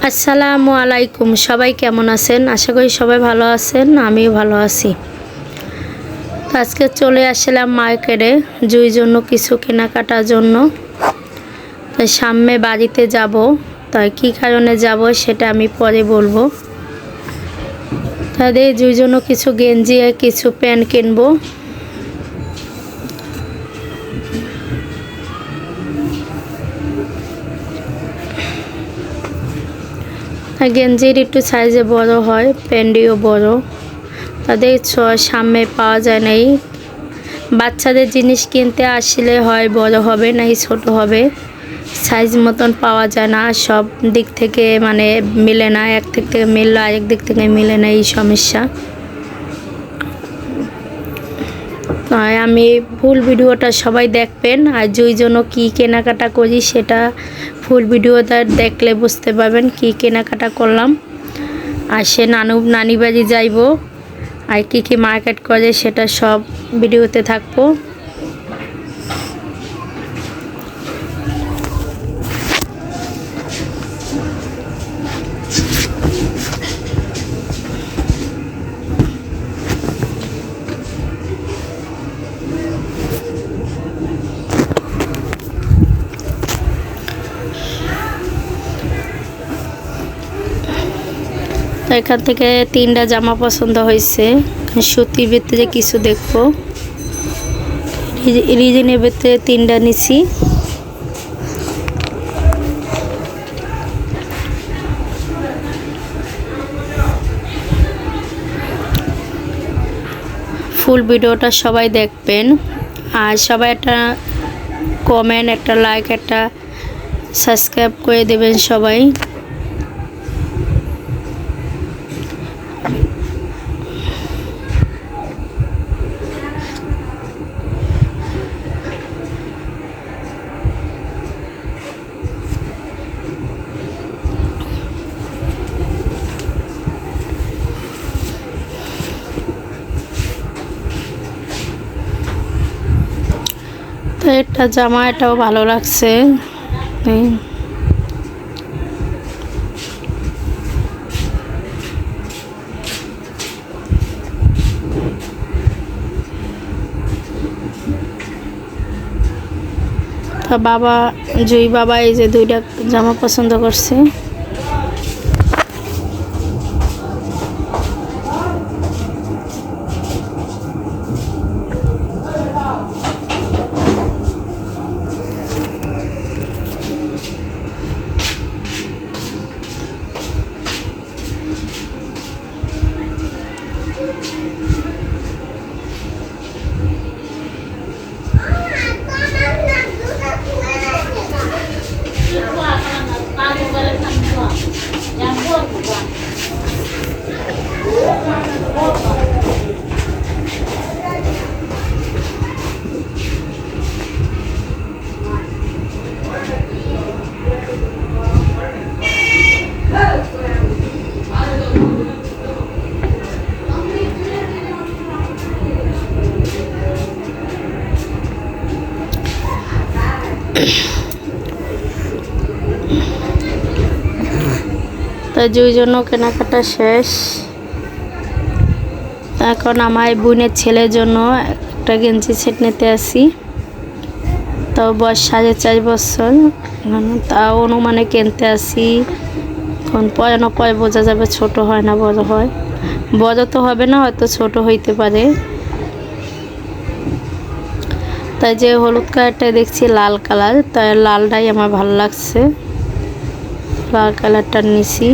আসসালামু আলাইকুম। সবাই কেমন আছেন? আশা করি সবাই ভালো আছেন, আমিও ভালো আছি। তো আজকে চলে আসলাম মার্কেটে জুঁইয়ের জন্য কিছু কেনাকাটার জন্য। তাই সামনে বাড়িতে যাব, তাই কী কারণে যাব সেটা আমি পরে বলবো। তাদের জুঁইয়ের জন্য কিছু গেঞ্জি আর কিছু প্যান্ট কিনবো। গেঞ্জির একটু সাইজে বড় হয়, প্যান্টিও বড়। তাদের সামনে পাওয়া যায় নাই। বাচ্চাদের জিনিস কিনতে আসলে হয় বড় হবে নাই ছোট হবে, সাইজ মতন পাওয়া যায় না। সব দিক থেকে মানে মিলে না, এক দিক থেকে মিললে আরেক দিক থেকে মিলে না, এই সমস্যা। তাই আমি ফুল ভিডিওটা সবাই দেখবেন। আর জুঁইয়ের জন্য কী কেনাকাটা করি সেটা ফুল ভিডিওটা দেখলে বুঝতে পারবেন কী কেনাকাটা করলাম। আর সে নানি বাড়ি যাইব, আর কী মার্কেট করে সেটা সব ভিডিওতে থাকবো। তো এখান থেকে 3টা জামা পছন্দ হয়েছে। সুতির ভিতরে কিছু দেখবো, রিজনের ভিতরে 3টা নিছি। ফুল ভিডিওটা সবাই দেখবেন, আর সবাই একটা কমেন্ট, একটা লাইক, একটা সাবস্ক্রাইব করে দেবেন সবাই। তো একটা জামা, এটাও ভালো লাগছে। তো জুঁই বাবা এই যে 2টা জামা পছন্দ করছে। তো জুঁইয়ের জন্য কেনাকাটা শেষ। এখন আমার বোনের ছেলের জন্য একটা গেঞ্জি সেট নিতে আসি। তো বয়স 4.5 বছর, তাও অনুমানে কিনতে আসি। এখন পরে না পরে বোঝা যাবে ছোট হয় না বড় হয়। বড় তো হবে না, হয়তো ছোট হইতে পারে। তাই যে হলুদ কালারটা দেখছি লাল কালার, তাই লালটাই আমার ভালো লাগছে, লাল কালারটা নিছি।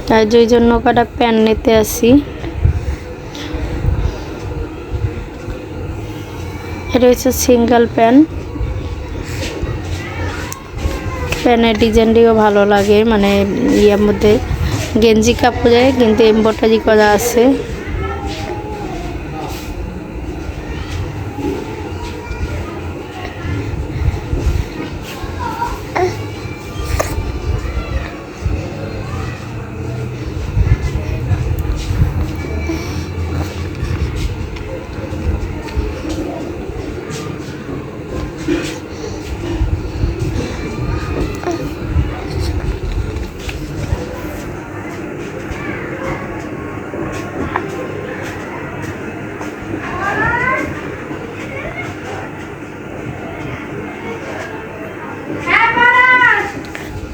তাই জুঁইয়ের জন্য কটা প্যান্ট নিতে আসি। এটা হচ্ছে সিঙ্গেল প্যান্ট। প্যান্টের ডিজাইনটিও ভালো লাগে, মানে ইয়ের মধ্যে গেঞ্জি কাপড়ে কিন্তু এমব্রয়ডারি করা আছে।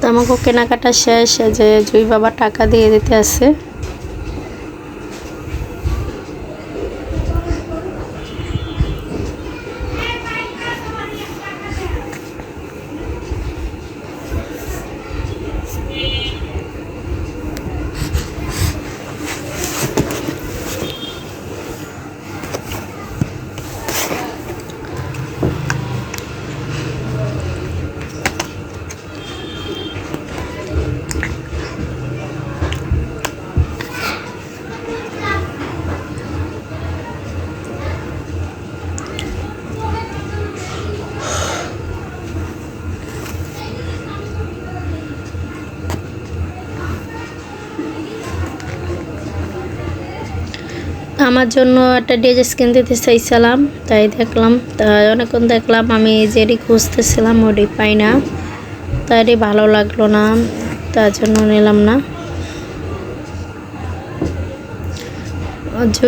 তো আমাকে কেনাকাটা শেষ, যে জুই বাবা টাকা দিয়ে দিতে আছে। আমার জন্য একটা ড্রেস কিনতে চাইছিলাম, তাই দেখলাম, তাই অনেকক্ষণ দেখলাম, আমি যেটি খুঁজতেছিলাম ওটি পাই না, তাই ভালো লাগলো না, তার জন্য নিলাম না।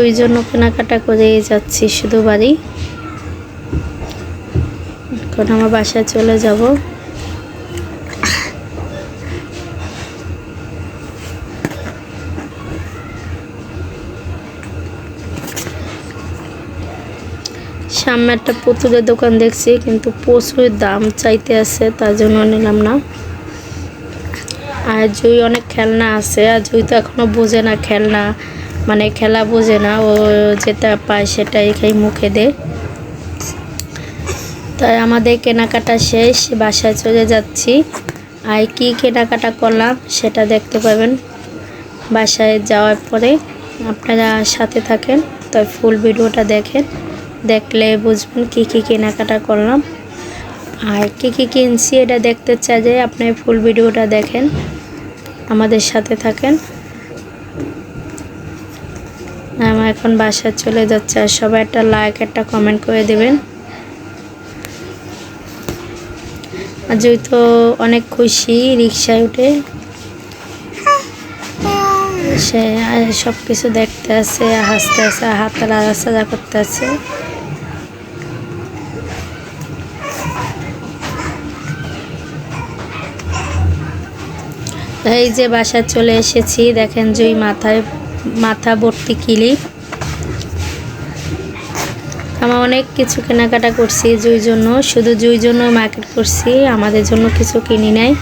ওই জন্য কেনাকাটা করেই যাচ্ছি শুধু বাড়ি। এখন আমার বাসায় চলে যাব। সামনে একটা পুতুলের দোকান দেখছি, কিন্তু প্রচুর দাম চাইতে আছে, তার জন্য নিলাম না। আর জুই অনেক খেলনা আছে, আর জুই তো এখনো বোঝে না খেলনা, মানে খেলা বোঝে না, ও যেটা পায় সেটাই খাই মুখে দেয়। তাই আমাদের কেনাকাটা শেষ, বাসায় চলে যাচ্ছি। আর কি কেনাকাটা করলাম সেটা দেখতে পাবেন বাসায় যাওয়ার পরে। আপনারা সাথে থাকেন, তাই ফুল ভিডিওটা দেখেন, দেখলে বুঝবেন কি কি কেনাকাটা করলাম আর কি কি কিনছি। এটা দেখতে চাইলে আপনি ফুল ভিডিওটা দেখেন, আমাদের সাথে থাকেন। আমার এখন বাসায় চলে যাচ্ছে, আর সবাই একটা লাইক একটা কমেন্ট করে দেবেন। আর জুই তো অনেক খুশি, রিক্সায় উঠে সে সব কিছু দেখতে আছে, হাসতে আছে, হাত নাড়াচাড়া করতে আছে। এই যে বাসায় চলে এসেছি, দেখেন জুই মাথা ভর্তি ক্লিপ। আমার অনেক কিছু কেনাকাটা করছি জুইর জন্য, শুধু জুইর জন্য মার্কেট করছি, আমাদের জন্য কিছু কিনি নাই।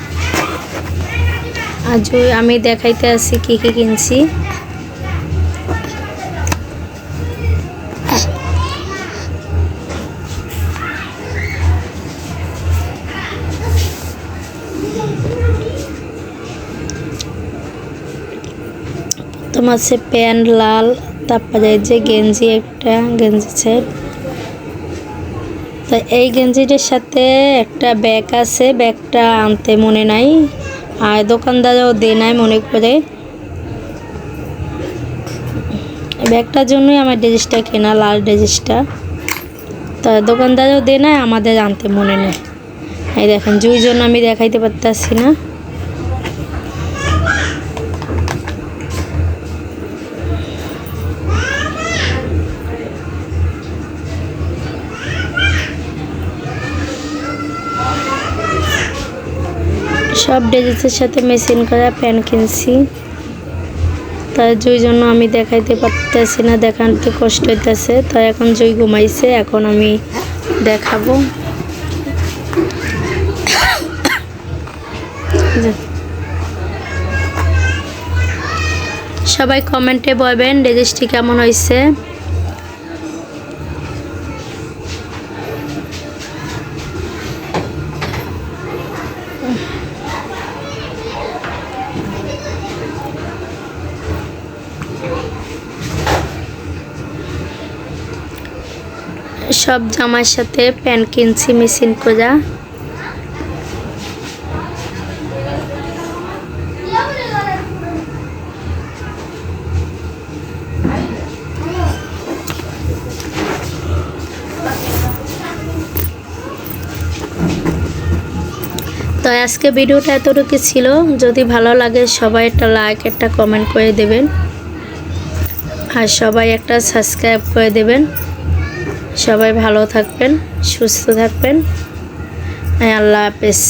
আর জুই আমি দেখাইতে আছি কি কি কিনছি। তোমার সে প্যান্ট লাল, তারপরে যে গেঞ্জি, একটা গেঞ্জি সেট। তো এই গেঞ্জিটার সাথে একটা ব্যাগ আছে, ব্যাগটা আনতে মনে নাই, আর দোকানদারও দেয় নাই মনে করে। ব্যাগটার জন্যই আমার ড্রেসটা কেনা, লাল ড্রেসটা। তা দোকানদারও দেয় নাই, আমাদের আনতে মনে নেই। এই দেখেন জুইর জন্য আমি দেখাইতে পারতেছি না। সব ড্রেসের সাথে মেশিন করা প্যান্ট কিনছি, তাই জুই জন্য আমি দেখাইতে পারতেছি না, দেখাতে কষ্ট হইতেছে। তাই এখন জুই ঘুমাইছে, এখন আমি দেখাবো। সবাই কমেন্টে বলবেন ড্রেসটি কেমন হয়েছে। সব জামার সাথে প্যান্ট কিনছি মেশিন করা। তো আজকে ভিডিওটা এতটুকু ছিল, যদি ভালো লাগে সবাই একটা লাইক একটা কমেন্ট করে দেবেন, আর সবাই একটা সাবস্ক্রাইব করে দেবেন। সবাই ভালো থাকবেন, সুস্থ থাকবেন। আল্লাহ হাফেজ।